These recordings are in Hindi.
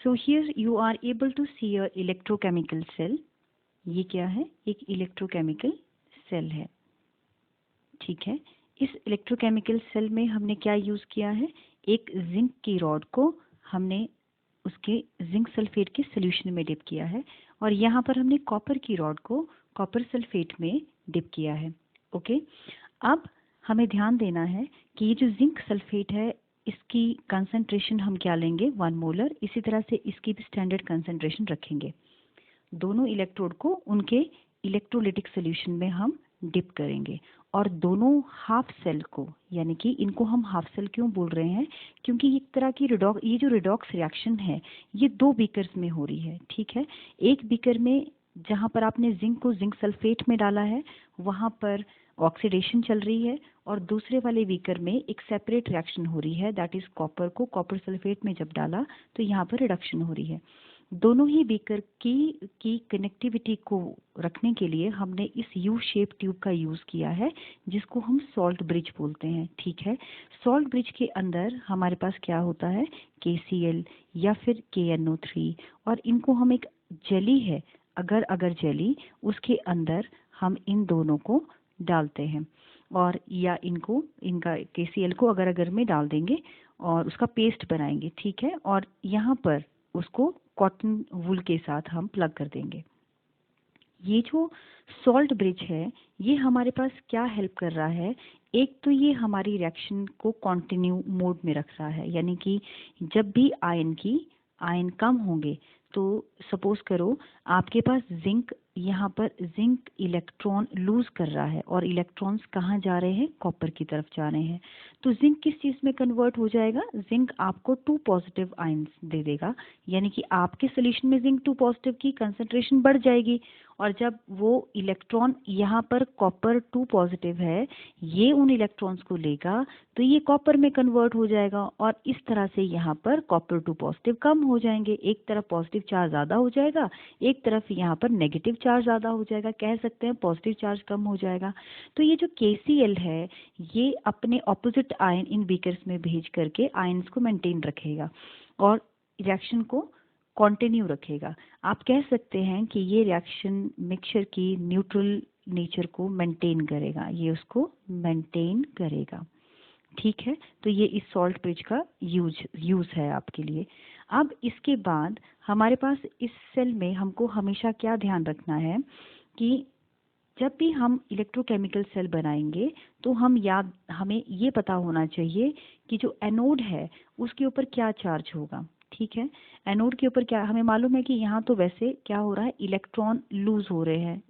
So here you are able to see a electrochemical cell. ये क्या है? एक इलेक्ट्रोकेमिकल सेल है, ठीक है। इस इलेक्ट्रोकेमिकल सेल में हमने क्या यूज़ किया है? एक जिंक की रॉड को हमने उसके जिंक सल्फेट के सोल्यूशन में डिप किया है, और यहाँ पर हमने कॉपर की रॉड को कॉपर सल्फेट में डिप किया है। ओके, अब हमें ध्यान देना है कि ये जो जिंक सल्फेट है इसकी कंसंट्रेशन हम क्या लेंगे? 1 मोलर। इसी तरह से इसकी भी स्टैंडर्ड कंसंट्रेशन रखेंगे। दोनों इलेक्ट्रोड को उनके इलेक्ट्रोलिटिक सोल्यूशन में हम डिप करेंगे, और दोनों हाफ सेल को, यानी कि इनको हम हाफ सेल क्यों बोल रहे हैं? क्योंकि एक तरह की ये जो रिडॉक्स रिएक्शन है ये 2 बीकर्स में हो रही है, ठीक है। एक बीकर में जहाँ पर आपने जिंक को जिंक सल्फेट में डाला है वहाँ पर ऑक्सीडेशन चल रही है, और दूसरे वाले बीकर में एक सेपरेट रिएक्शन हो रही है, दैट इज कॉपर को कॉपर सल्फेट में जब डाला तो यहाँ पर रिडक्शन हो रही है। दोनों ही बीकर की कनेक्टिविटी को रखने के लिए हमने इस यू शेप ट्यूब का यूज़ किया है, जिसको हम सॉल्ट ब्रिज बोलते हैं, ठीक है। सॉल्ट ब्रिज के अंदर हमारे पास क्या होता है? KCl या फिर KNO3, और इनको हम एक जेली है, अगर जेली, उसके अंदर हम इन दोनों को डालते हैं, और या इनका KCl को अगर में डाल देंगे और उसका पेस्ट बनाएंगे, ठीक है। और यहाँ पर उसको कॉटन वूल के साथ हम प्लग कर देंगे। ये जो सॉल्ट ब्रिज है ये हमारे पास क्या हेल्प कर रहा है? एक तो ये हमारी रिएक्शन को कंटिन्यू मोड में रख रहा है, यानी कि जब भी आयन कम होंगे, तो सपोज करो आपके पास यहाँ पर जिंक इलेक्ट्रॉन लूज कर रहा है और इलेक्ट्रॉन्स कहाँ जा रहे हैं? कॉपर की तरफ जा रहे हैं। तो जिंक किस चीज़ में कन्वर्ट हो जाएगा? जिंक आपको 2 पॉजिटिव आयंस दे देगा, यानी कि आपके सोल्यूशन में जिंक 2 पॉजिटिव की कंसंट्रेशन बढ़ जाएगी, और जब वो इलेक्ट्रॉन यहाँ पर कॉपर 2 पॉजिटिव है, ये उन इलेक्ट्रॉन्स को लेगा तो ये कॉपर में कन्वर्ट हो जाएगा, और इस तरह से यहाँ पर कॉपर 2 पॉजिटिव कम हो जाएंगे। एक तरफ पॉजिटिव चार्ज ज़्यादा हो जाएगा, एक तरफ यहाँ पर नेगेटिव चार्ज ज़्यादा हो जाएगा, कह सकते हैं पॉजिटिव चार्ज कम हो जाएगा। तो ये जो KCl है ये अपने ऑपोजिट आयन इन बीकर्स में भेज करके आयंस को मेंटेन रखेगा और रिएक्शन को कंटिन्यू रखेगा। आप कह सकते हैं कि ये रिएक्शन मिक्सचर की न्यूट्रल नेचर को मेंटेन करेगा, ये उसको मेंटेन करेगा, ठीक है। तो ये इस सॉल्ट ब्रिज का यूज है आपके लिए। अब इसके बाद हमारे पास इस सेल में हमको हमेशा क्या ध्यान रखना है कि जब भी हम इलेक्ट्रोकेमिकल सेल बनाएंगे तो हमें ये पता होना चाहिए कि जो एनोड है उसके ऊपर क्या चार्ज होगा, ठीक है। एनोड के ऊपर क्या, हमें मालूम है कि यहाँ तो वैसे क्या हो रहा है? इलेक्ट्रॉन लूज हो रहे हैं,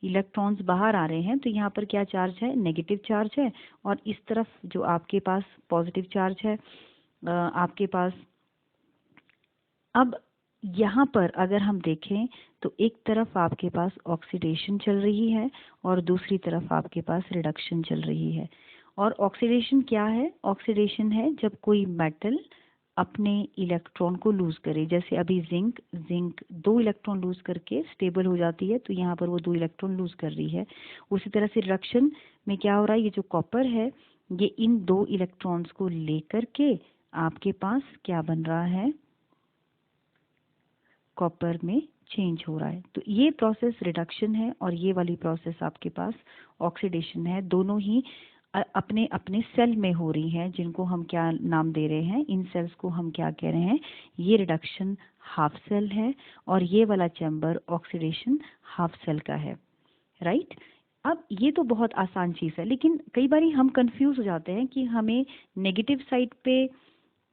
इलेक्ट्रॉन्स बाहर आ रहे हैं, तो यहाँ पर क्या चार्ज है? नेगेटिव चार्ज है, और इस तरफ जो आपके पास पॉजिटिव चार्ज है आपके पास। अब यहाँ पर अगर हम देखें तो एक तरफ आपके पास ऑक्सीडेशन चल रही है और दूसरी तरफ आपके पास रिडक्शन चल रही है। और ऑक्सीडेशन क्या है? ऑक्सीडेशन है जब कोई मेटल अपने इलेक्ट्रॉन को लूज करे, जैसे अभी जिंक 2 इलेक्ट्रॉन लूज करके स्टेबल हो जाती है, तो यहाँ पर वो 2 इलेक्ट्रॉन लूज कर रही है। उसी तरह से रिडक्शन में क्या हो रहा है? ये जो कॉपर है ये इन 2 इलेक्ट्रॉन्स को लेकर के आपके पास क्या बन रहा है? कॉपर में चेंज हो रहा है। तो ये प्रोसेस रिडक्शन है और ये वाली प्रोसेस आपके पास ऑक्सीडेशन है। दोनों ही अपने अपने सेल में हो रही हैं, जिनको हम क्या नाम दे रहे हैं? इन सेल्स को हम क्या कह रहे हैं? ये रिडक्शन हाफ सेल है और ये वाला चैम्बर ऑक्सीडेशन हाफ सेल का है, राइट। अब ये तो बहुत आसान चीज़ है, लेकिन कई बार हम कंफ्यूज हो जाते हैं कि हमें नेगेटिव साइड पे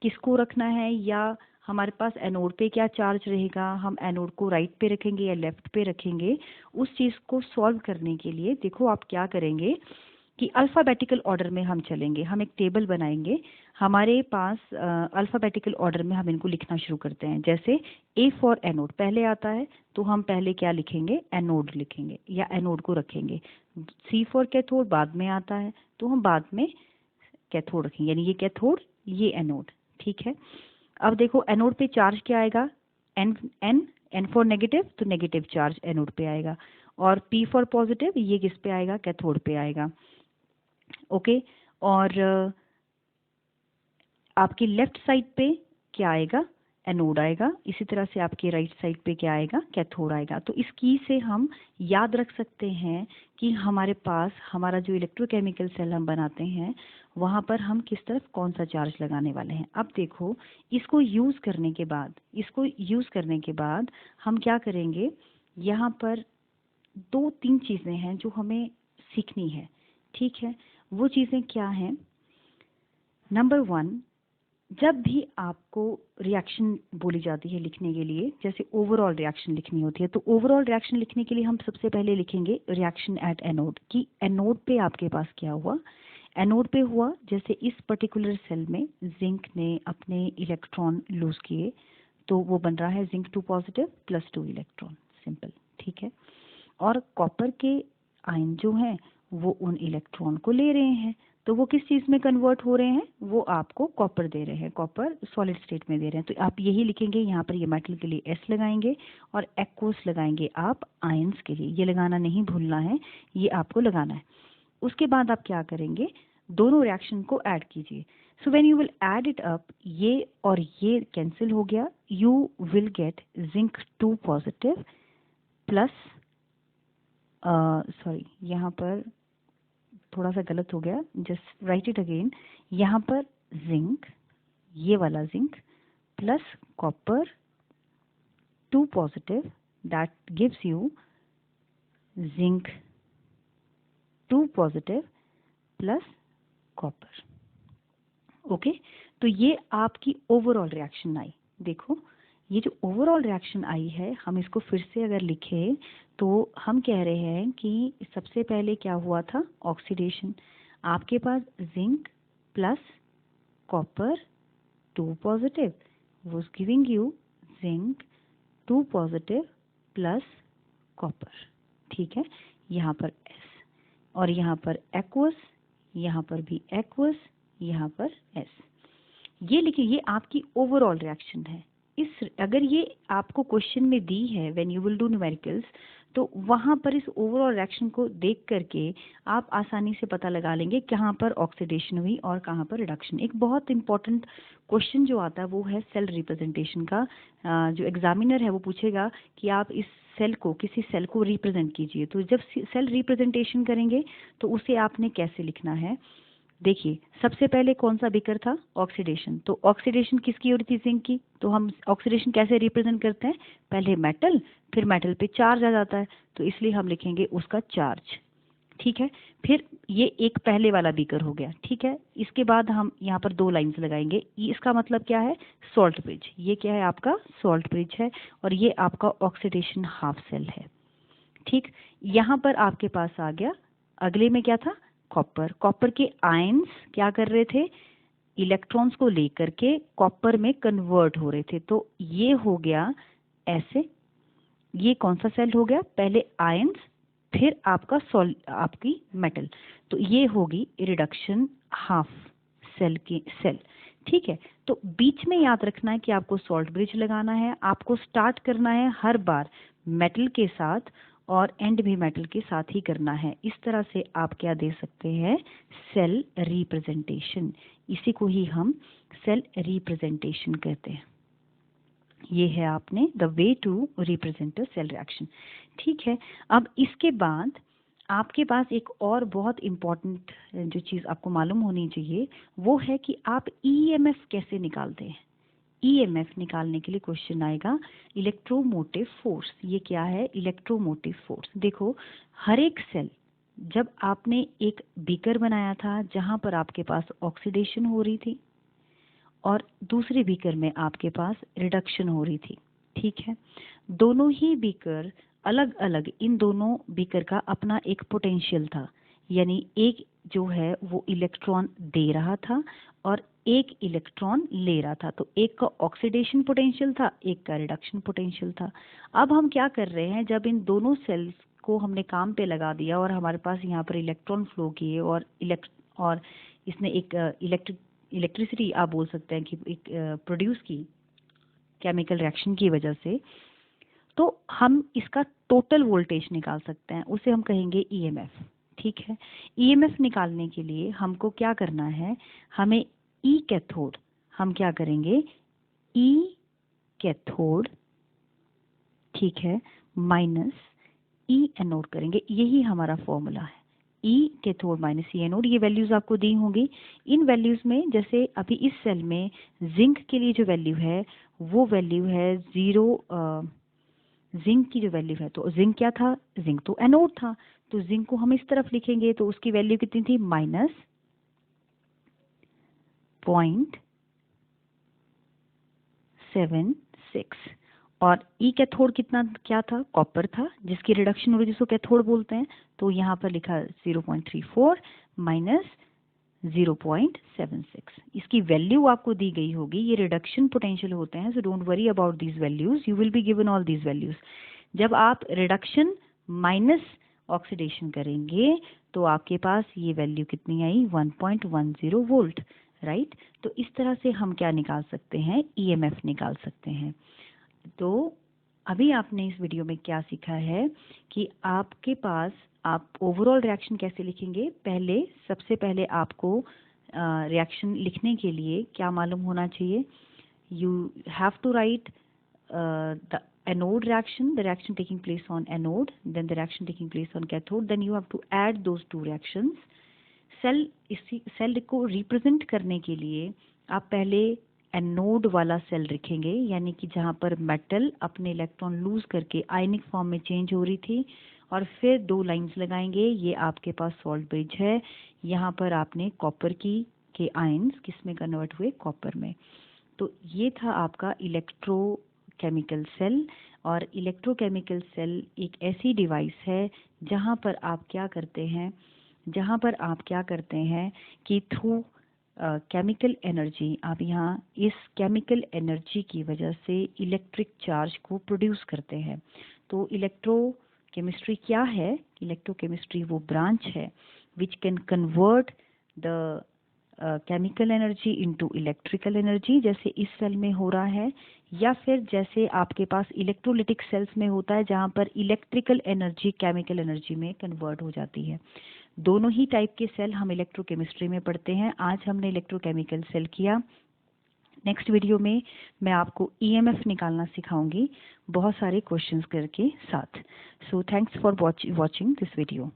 किसको रखना है, या हमारे पास एनोड पे क्या चार्ज रहेगा, हम एनोड को राइट पे रखेंगे या लेफ्ट पे रखेंगे। उस चीज़ को सॉल्व करने के लिए देखो आप क्या करेंगे कि अल्फ़ाबेटिकल ऑर्डर में हम चलेंगे। हम एक टेबल बनाएंगे, हमारे पास अल्फ़ाबेटिकल ऑर्डर में हम इनको लिखना शुरू करते हैं। जैसे A फॉर एनोड पहले आता है, तो हम पहले क्या लिखेंगे? एनोड लिखेंगे या एनोड को रखेंगे। C फॉर कैथोड बाद में आता है, तो हम बाद में कैथोड रखेंगे, यानी ये कैथोड ये एनोड, ठीक है। अब देखो एनोड पे चार्ज क्या आएगा? एन फॉर नेगेटिव, तो नेगेटिव चार्ज एनोड पे आएगा, और P फॉर पॉजिटिव ये किस पे आएगा? कैथोड पे आएगा, ओके। और आपकी लेफ्ट साइड पे क्या आएगा? एनोड आएगा, इसी तरह से आपके राइट साइड पे क्या आएगा, कैथोड आएगा। तो इस की से हम याद रख सकते हैं कि हमारे पास हमारा जो इलेक्ट्रोकेमिकल सेल हम बनाते हैं वहाँ पर हम किस तरफ कौन सा चार्ज लगाने वाले हैं। अब देखो, इसको यूज़ करने के बाद हम क्या करेंगे, यहाँ पर 2-3 चीज़ें हैं जो हमें सीखनी है। ठीक है, वो चीज़ें क्या हैं? नंबर 1, जब भी आपको रिएक्शन बोली जाती है लिखने के लिए, जैसे ओवरऑल रिएक्शन लिखनी होती है, तो ओवरऑल रिएक्शन लिखने के लिए हम सबसे पहले लिखेंगे रिएक्शन एट एनोड, कि एनोड पे आपके पास क्या हुआ। एनोड पे हुआ, जैसे इस पर्टिकुलर सेल में जिंक ने अपने इलेक्ट्रॉन लूज किए, तो वो बन रहा है zinc 2 positive plus 2 electron, simple. ठीक है, और कॉपर के आयन जो हैं वो उन इलेक्ट्रॉन को ले रहे हैं, तो वो किस चीज़ में कन्वर्ट हो रहे हैं, वो आपको कॉपर दे रहे हैं, कॉपर सॉलिड स्टेट में दे रहे हैं। तो आप यही लिखेंगे, यहाँ पर ये मेटल के लिए एस लगाएंगे और एक्वस लगाएंगे आप आयंस के लिए, ये लगाना नहीं भूलना है, ये आपको लगाना है। उसके बाद आप क्या करेंगे, दोनों रिएक्शन को ऐड कीजिए। So when you will add it up, ये और ये कैंसिल हो गया, you will get zinc 2 positive plus sorry, यहाँ पर थोड़ा सा गलत हो गया, जस्ट राइट इट अगेन। यहाँ पर जिंक, ये वाला zinc plus copper 2 positive, that gives you zinc 2 positive plus copper. Okay, तो ये आपकी ओवरऑल रिएक्शन आई। देखो, ये जो ओवरऑल रिएक्शन आई है, हम इसको फिर से अगर लिखें तो हम कह रहे हैं कि सबसे पहले क्या हुआ था, ऑक्सीडेशन। आपके पास zinc plus copper 2 positive was giving you zinc 2 positive plus copper. ठीक है, यहाँ पर S और यहाँ पर एक्वस, यहाँ पर भी एक्वस, यहाँ पर S। ये लिखिए, ये आपकी ओवरऑल रिएक्शन है। इस अगर ये आपको क्वेश्चन में दी है when you will do numericals, तो वहाँ पर इस ओवरऑल रिएक्शन को देख करके आप आसानी से पता लगा लेंगे कहाँ पर ऑक्सीडेशन हुई और कहाँ पर रिडक्शन। एक बहुत इंपॉर्टेंट क्वेश्चन जो आता है वो है सेल रिप्रेजेंटेशन का। जो एग्जामिनर है वो पूछेगा कि आप इस सेल को, किसी सेल को रिप्रेजेंट कीजिए। तो जब सेल रिप्रेजेंटेशन करेंगे तो उसे आपने कैसे लिखना है। देखिए, सबसे पहले कौन सा बीकर था, ऑक्सीडेशन। तो ऑक्सीडेशन किसकी हो रही थी, जिंक की। तो हम ऑक्सीडेशन कैसे रिप्रेजेंट करते हैं, पहले मेटल, फिर मेटल पे चार्ज आ जाता है, तो इसलिए हम लिखेंगे उसका चार्ज। ठीक है, फिर ये एक पहले वाला बीकर हो गया। ठीक है, इसके बाद हम यहाँ पर 2 लाइंस लगाएंगे, इसका मतलब क्या है, सॉल्ट ब्रिज। ये क्या है, आपका सॉल्ट ब्रिज है, और ये आपका ऑक्सीडेशन हाफ सेल है। ठीक, यहाँ पर आपके पास आ गया, अगले में क्या था, कॉपर। कॉपर के आयंस क्या कर रहे थे, इलेक्ट्रॉन्स को लेकर के कॉपर में कन्वर्ट हो रहे थे। तो ये हो गया ऐसे, ये कौन सा सेल हो गया, पहले आयंस फिर आपका आपकी मेटल, तो ये होगी रिडक्शन हाफ सेल की सेल। ठीक है, तो बीच में याद रखना है कि आपको सॉल्ट ब्रिज लगाना है, आपको स्टार्ट करना है हर बार मेटल के साथ और एंड भी मेटल के साथ ही करना है। इस तरह से आप क्या दे सकते हैं, सेल रिप्रेजेंटेशन। इसी को ही हम सेल रिप्रेजेंटेशन कहते हैं। ये है आपने the way to represent a cell reaction. ठीक है, अब इसके बाद आपके पास एक और बहुत इम्पॉर्टेंट जो चीज़ आपको मालूम होनी चाहिए वो है कि आप ईएमएफ कैसे निकालते हैं। ईएमएफ निकालने के लिए क्वेश्चन आएगा इलेक्ट्रोमोटिव फोर्स। ये क्या है, इलेक्ट्रोमोटिव फोर्स। देखो, हर एक सेल, जब आपने एक बीकर बनाया था जहां पर आपके पास ऑक्सीडेशन हो रही थी और दूसरे बीकर में आपके पास रिडक्शन हो रही थी। ठीक है, दोनों ही बीकर अलग अलग, इन दोनों बीकर का अपना एक पोटेंशियल था, यानी एक जो है वो इलेक्ट्रॉन दे रहा था और एक इलेक्ट्रॉन ले रहा था। तो एक का ऑक्सीडेशन पोटेंशियल था, एक का रिडक्शन पोटेंशियल था। अब हम क्या कर रहे हैं, जब इन दोनों सेल्स को हमने काम पे लगा दिया और हमारे पास यहाँ पर इलेक्ट्रॉन फ्लो किए और इसने एक इलेक्ट्रिसिटी आप बोल सकते हैं कि एक प्रोड्यूस की केमिकल रिएक्शन की वजह से, तो हम इसका टोटल वोल्टेज निकाल सकते हैं, उसे हम कहेंगे ईएमएफ। ठीक है, ईएमएफ निकालने के लिए हमको क्या करना है, हमें ई कैथोड, हम क्या करेंगे, ई कैथोड, ठीक है, माइनस ई एनोड करेंगे। यही हमारा फॉर्मूला है, ई कैथोड माइनस ई एनोड। ये वैल्यूज आपको दी होंगी। इन वैल्यूज में जैसे अभी इस सेल में जिंक के लिए जो वैल्यू है वो वैल्यू है 0। जिंक की जो वैल्यू है, तो जिंक क्या था, जिंक तो एनोड था, तो जिंक को हम इस तरफ लिखेंगे तो उसकी वैल्यू कितनी थी, -0.76। और ई कैथोड कितना क्या था, कॉपर था, जिसकी रिडक्शन हो रही है जिसको कैथोड बोलते हैं। तो यहाँ पर लिखा 0.34 माइनस 0.76। इसकी वैल्यू आपको दी गई होगी। ये रिडक्शन पोटेंशियल होते हैं, so don't worry about these values, you will be given all these values. जब आप रिडक्शन माइनस ऑक्सीडेशन करेंगे तो आपके पास ये वैल्यू कितनी आई, 1.10 वोल्ट, राइट। तो इस तरह से हम क्या निकाल सकते हैं, ईएमएफ निकाल सकते हैं। तो अभी आपने इस वीडियो में क्या सीखा है कि आपके पास आप ओवरऑल रिएक्शन कैसे लिखेंगे। सबसे पहले आपको रिएक्शन लिखने के लिए क्या मालूम होना चाहिए, you have to write the anode reaction, the reaction taking place on anode, then the reaction taking place on cathode, then you have to add those two reactions. Cell को रिप्रेजेंट करने के लिए आप पहले एनोड वाला सेल लिखेंगे, यानी कि जहाँ पर मेटल अपने इलेक्ट्रॉन लूज करके आयनिक फॉर्म में चेंज हो रही थी, और फिर 2 लाइंस लगाएंगे। ये आपके पास सॉल्ट ब्रिज है, यहाँ पर आपने कॉपर के आयंस किस में कन्वर्ट हुए, कॉपर में। तो ये था आपका इलेक्ट्रोकेमिकल सेल। और इलेक्ट्रोकेमिकल सेल एक ऐसी डिवाइस है जहाँ पर आप क्या करते हैं कि थ्रू केमिकल एनर्जी आप यहाँ इस केमिकल एनर्जी की वजह से इलेक्ट्रिक चार्ज को प्रोड्यूस करते हैं। तो इलेक्ट्रोकेमिस्ट्री क्या है, इलेक्ट्रोकेमिस्ट्री वो ब्रांच है which can convert the chemical energy into electrical energy, जैसे इस सेल में हो रहा है, या फिर जैसे आपके पास इलेक्ट्रोलिटिक सेल्स में होता है जहाँ पर इलेक्ट्रिकल एनर्जी केमिकल एनर्जी में कन्वर्ट हो जाती है। दोनों ही टाइप के सेल हम इलेक्ट्रोकेमिस्ट्री में पढ़ते हैं। आज हमने इलेक्ट्रोकेमिकल सेल किया। नेक्स्ट वीडियो में मैं आपको ईएमएफ निकालना सिखाऊंगी बहुत सारे क्वेश्चंस करके साथ। So thanks for watching this video.